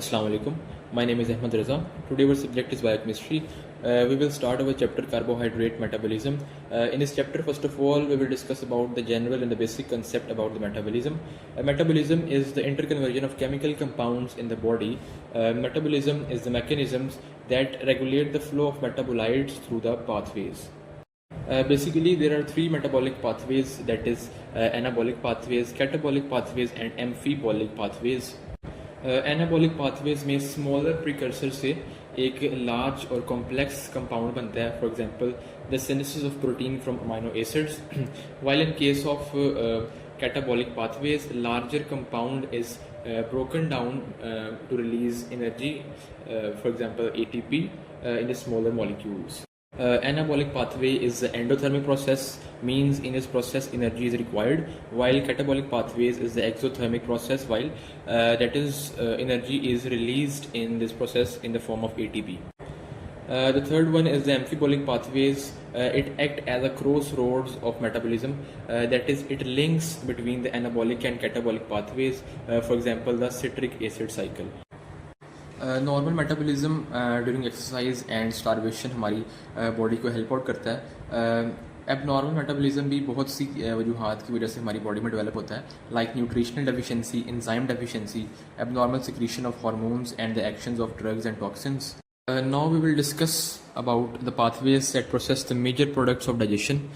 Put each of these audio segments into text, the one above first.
Assalamu alaikum. My name is Ahmed Raza. Today our subject is biochemistry. We will start our chapter carbohydrate metabolism. In this chapter, first of all, we will discuss about the general and the basic concept about the metabolism. Metabolism is the interconversion of chemical compounds in the body. Metabolism is the mechanisms that regulate the flow of metabolites through the pathways. Basically, there are three metabolic pathways, that is anabolic pathways, catabolic pathways and amphibolic pathways. Anabolic pathways में smaller precursor से एक large और complex compound बनता है. For example the synthesis of protein from amino acids. While in case of catabolic pathways, larger compound is broken down to release energy, for example ATP, in the smaller molecules. Anabolic pathway is the endothermic process, means in this process energy is required, while catabolic pathways is the exothermic process, while that is energy is released in this process in the form of ATP. The third one is the amphibolic pathways. It act as a crossroads of metabolism, that is it links between the anabolic and catabolic pathways, for example the citric acid cycle. Normal metabolism during exercise and starvation हमारी body को help out करता है. अब normal metabolism भी बहुत सी वजूहात की वजह से हमारी बॉडी में डेवलप होता है, like nutritional deficiency, enzyme deficiency, abnormal secretion of hormones and the actions of drugs and toxins. Now we will discuss about the pathways that process the major products of digestion.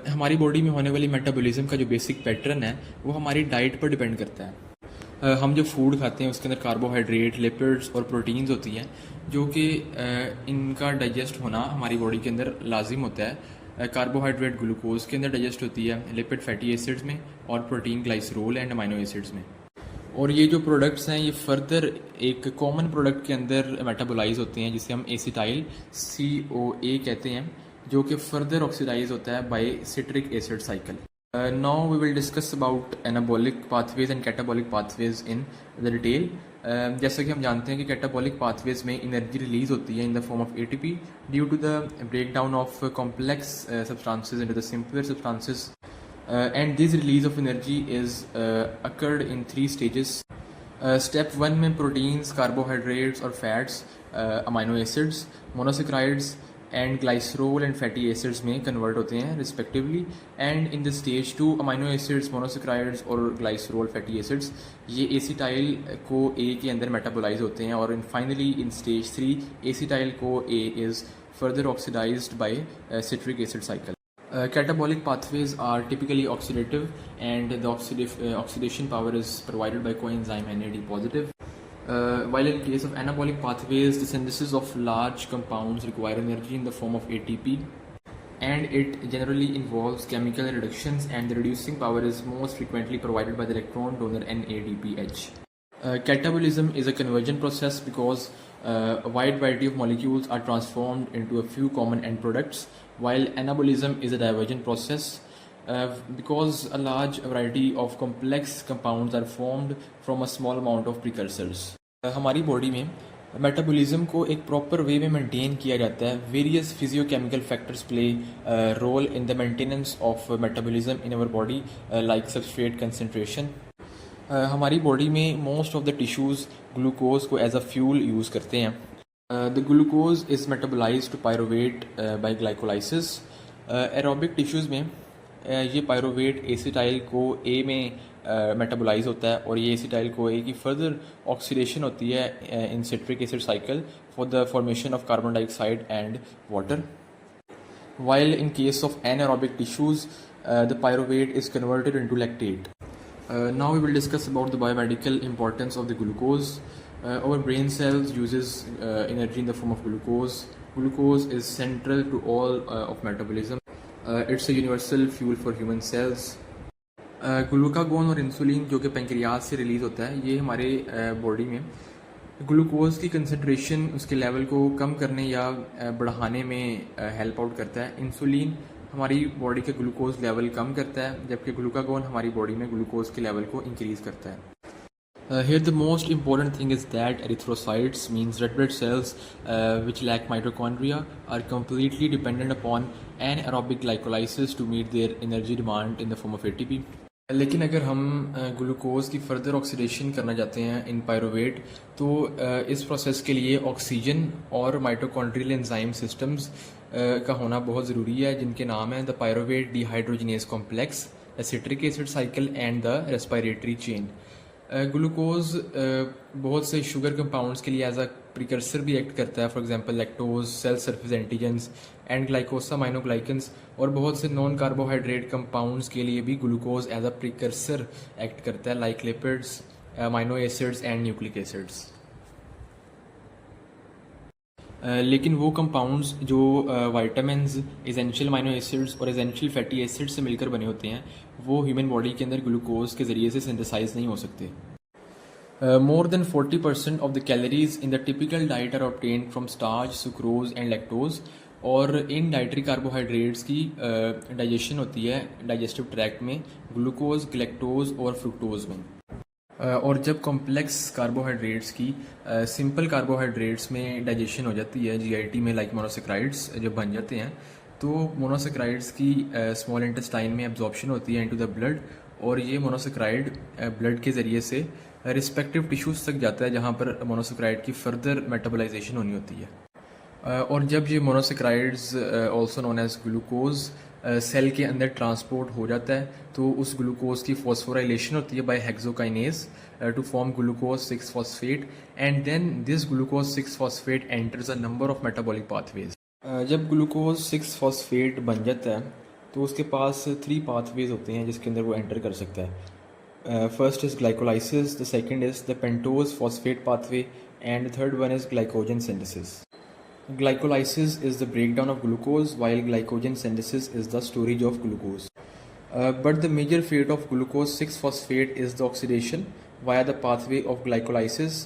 हमारी body में होने वाली metabolism का जो basic pattern है वो हमारी diet पर डिपेंड करता है. हम जो फूड खाते हैं उसके अंदर कार्बोहाइड्रेट, लिपिड्स और प्रोटीन्स होती हैं, जो कि इनका डाइजेस्ट होना हमारी बॉडी के अंदर लाजिम होता है. कार्बोहाइड्रेट ग्लूकोज के अंदर डाइजेस्ट होती है, लिपिड फैटी एसिड्स में, और protein glycerol and amino acids में. और ये जो प्रोडक्ट्स हैं ये फर्दर एक कॉमन प्रोडक्ट के अंदर मेटाबोलाइज होते हैं जिसे हम एसिटाइल CoA कहते हैं, जो कि फर्दर ऑक्सीडाइज होता है by citric acid cycle. Now we will discuss about anabolic pathways and catabolic pathways in the detail. जैसा कि हम जानते हैं कि catabolic pathways में energy release होती है in the form of ATP due to the breakdown of complex substances into the simpler substances, and this release of energy is occurred in 3 stages. Step 1 में proteins, carbohydrates और fats, amino acids, monosaccharides and glycerol and fatty acids में convert होते हैं respectively. And in the stage 2 amino acids, monosaccharides और glycerol fatty acids ये acetyl co A के अंदर metabolise होते हैं. और in finally in stage 3 acetyl co A is further oxidised by citric acid cycle. Catabolic pathways are typically oxidative, and the oxidation power is provided by coenzyme NAD positive. While in case of anabolic pathways, the synthesis of large compounds require energy in the form of ATP, and it generally involves chemical reductions, and the reducing power is most frequently provided by the electron donor NADPH. Catabolism is a conversion process because a wide variety of molecules are transformed into a few common end products, while anabolism is a diversion process because a large variety of complex compounds are formed from a small amount of precursors. हमारी body में metabolism को एक proper way में maintain किया जाता है. Various physiochemical factors play role in the maintenance of metabolism in our body, like substrate concentration. हमारी body में most of the tissues glucose को एज अ फ्यूल यूज़ करते हैं. The glucose is metabolised to pyruvate by glycolysis. Aerobic tissues में ये pyruvate acetyl co ए में metabolise होता है, और ये एसिटाइल को ए की फर्दर ऑक्सीडेशन होती है in citric acid cycle for the formation of carbon dioxide and water. While in case of anaerobic tissues, the pyruvate is converted into lactate. Now we will discuss about the biomedical importance of the glucose. Our brain cells uses energy in the form of glucose. Glucose is central to all of metabolism. It's a universal fuel for human cells. Glucagon और insulin जो कि pancreas से release होता है, ये हमारे body में glucose की कंसंट्रेशन उसके लेवल को कम करने या बढ़ाने में हेल्प आउट करता है. इंसुलिन हमारी बॉडी के ग्लूकोज लेवल कम करता है, जबकि ग्लूकागोन हमारी बॉडी में ग्लूकोज के लेवल को इंक्रीज़ करता है. Here the most important thing is that erythrocytes, means red blood cells, which lack mitochondria, are completely dependent upon anaerobic glycolysis to meet their energy demand in the form of ATP. लेकिन अगर हम glucose की further oxidation करना चाहते हैं इन pyruvate, तो इस process के लिए ऑक्सीजन और माइटोकॉन्ड्रियल एंजाइम सिस्टम्स का होना बहुत ज़रूरी है, जिनके नाम हैं the pyruvate dehydrogenase complex, the citric acid cycle and the respiratory chain. Glucose बहुत से शुगर कंपाउंड्स के लिए एज अ प्रिकर्सर भी एक्ट करता है, for example lactose, cell surface antigens and glycosaminoglycans, और बहुत से नॉन कार्बोहाइड्रेट कंपाउंड्स के लिए भी glucose as a precursor act करता है, like lipids, amino acids and nucleic acids. लेकिन वो कंपाउंड्स जो वाइटामिन्स, एसेंशियल अमाइनो एसिड्स और एसेंशियल फैटी एसिड्स से मिलकर बने होते हैं, वो ह्यूमन बॉडी के अंदर ग्लूकोज के ज़रिए से सिंथेसाइज नहीं हो सकते। More than 40% of the calories in the typical diet are obtained from starch, sucrose and lactose, और इन डाइटरी कार्बोहाइड्रेट्स की डाइजेशन होती है डाइजेस्टिव ट्रैक्ट में ग्लूकोज, ग्लैक्टोज और फ्रुक्टोज में। और जब कॉम्प्लेक्स कार्बोहाइड्रेट्स की सिंपल कार्बोहाइड्रेट्स में डाइजेशन हो जाती है जीआईटी में, लाइक मोनोसेक्राइड्स जब बन जाते हैं, तो मोनोसेक्राइड्स की स्मॉल इंटेस्टाइन में एब्जॉर्प्शन होती है इनटू द ब्लड, और ये मोनोसेक्राइड ब्लड के ज़रिए से रिस्पेक्टिव टिश्यूज़ तक जाता है जहाँ पर मोनोसेक्राइड की फर्दर मेटाबोलाइजेशन होनी होती है। और जब ये monosaccharides also known as glucose cell के अंदर ट्रांसपोर्ट हो जाता है, तो उस ग्लूकोज की फॉस्फोराइलेशन होती है by hexokinase to form glucose 6 phosphate, and then this glucose 6 phosphate enters a number of metabolic pathways. जब ग्लूकोज 6 फॉस्फेट बन जाता है तो उसके पास 3 पाथवेज होते हैं जिसके अंदर वो एंटर कर सकता है। First is glycolysis, the second is the pentose phosphate pathway, and the third one is glycogen synthesis. Glycolysis is the breakdown of glucose, while glycogen synthesis is the storage of glucose. But the major fate of glucose 6-phosphate is the oxidation via the pathway of glycolysis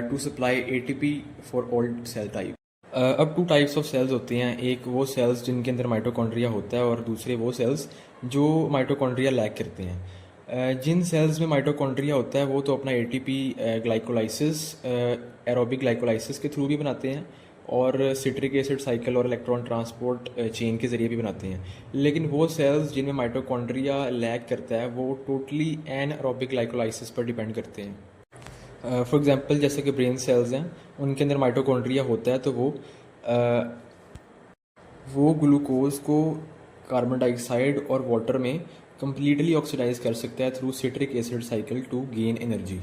to supply ATP for all cell type. अब 2 types of sales होते हैं, एक वो sales जिनके अंदर mitochondria होता है और दूसरे वो सेल्स जो माइटोकॉन्ड्रिया लैक करते हैं। जिन सेल्स में माइटोकॉन्ड्रिया होता है वो तो अपना ATP ग्लाइकोलाइसिस, एरोबिक ग्लाइकोलाइसिस के थ्रू भी बनाते हैं, और सिट्रिक एसिड साइकिल और इलेक्ट्रॉन ट्रांसपोर्ट चेन के ज़रिए भी बनाते हैं। लेकिन वो सेल्स जिनमें माइटोकॉन्ड्रिया लैक करता है वो टोटली एनएरोबिक ग्लाइकोलाइसिस पर डिपेंड करते हैं। फॉर एग्जांपल जैसे कि ब्रेन सेल्स हैं, उनके अंदर माइटोकॉन्ड्रिया होता है तो वो ग्लूकोज को कार्बन डाइऑक्साइड और वाटर में कम्प्लीटली ऑक्सीडाइज कर सकता है through citric acid cycle to gain energy.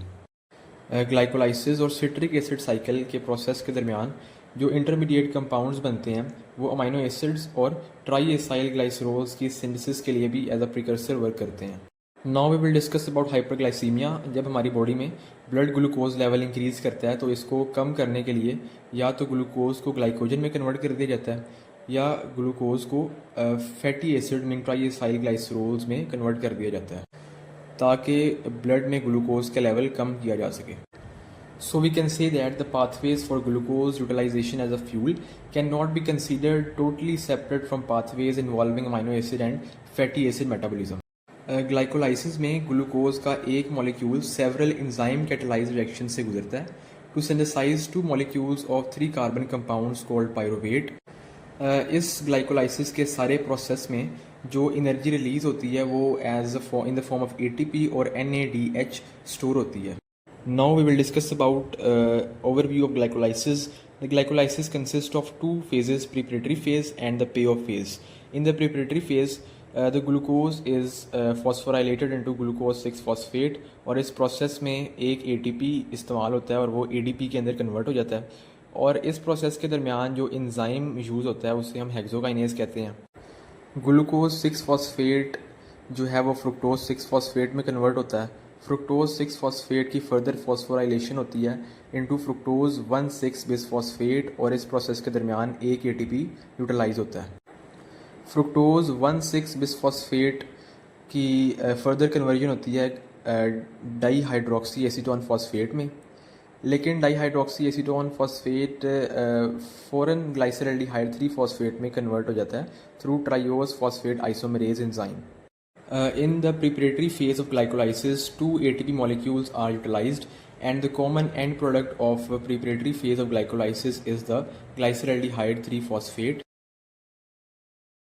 Glycolysis और सिट्रिक एसिड साइकिल के प्रोसेस के दरमियान जो इंटरमीडिएट कंपाउंड्स बनते हैं वो अमाइनो एसिड्स और ट्राई एसाइल ग्लाइसरोल्स की सिंथेसिस के लिए भी एज अ प्रिकर्सर वर्क करते हैं। Now we will discuss about hyperglycaemia. जब हमारी बॉडी में ब्लड ग्लूकोज लेवल इंक्रीज करता है तो इसको कम करने के लिए या तो ग्लूकोज को ग्लाइकोजन में कन्वर्ट कर दिया जाता है या ग्लूकोज को fatty acid mean triacylglycerols में कन्वर्ट कर दिया जाता है ताकि ब्लड में ग्लूकोज का लेवल कम किया जा सके। So we can say that the pathways for glucose utilization as a fuel cannot be considered totally separate from pathways involving amino acid and fatty acid metabolism. Glycolysis में glucose का एक molecule several enzyme catalysed reaction से गुजरता है to synthesise 2 molecules of 3 carbon compounds called pyruvate. इस glycolysis के सारे process में जो एनर्जी रिलीज होती है वो as in the form of ATP और NADH स्टोर होती है। Now we will discuss about overview of glycolysis. The glycolysis consists of 2 phases, preparatory phase and the payoff phase. In the preparatory phase, the glucose is phosphorylated into glucose 6-phosphate, और इस process में एक ATP इस्तेमाल होता है और वो ADP के अंदर कन्वर्ट हो जाता है, और इस प्रोसेस के दरमियान जो एंजाइम यूज़ होता है उसे हम हेक्सोकाइनेज कहते हैं। ग्लूकोज 6-phosphate जो है वो फ्रुक्टोज 6-phosphate में कन्वर्ट होता है। फ्रुक्टोज 6-phosphate की फर्दर फॉस्फोराइलेशन होती है इनटू फ्रुक्टोज 1,6-bisphosphate, और इस प्रोसेस के दरमियान एक ATP यूटिलाइज होता है। फ्रुक्टोज 1,6-bisphosphate की फर्दर कन्वर्जन होती है डाईहाइड्रोक्सी एसीटोन फॉस्फेट में, लेकिन डाईहाइड्रोक्सी एसीटोन फॉस्फेट फ़ौरन ग्लाइसरल्डिहाइड 3-phosphate में कन्वर्ट हो जाता है through triose phosphate isomerase enzyme. In the preparatory phase of glycolysis, 2 ATP molecules are utilized, and the common end product of preparatory phase of glycolysis is the glyceraldehyde 3-phosphate.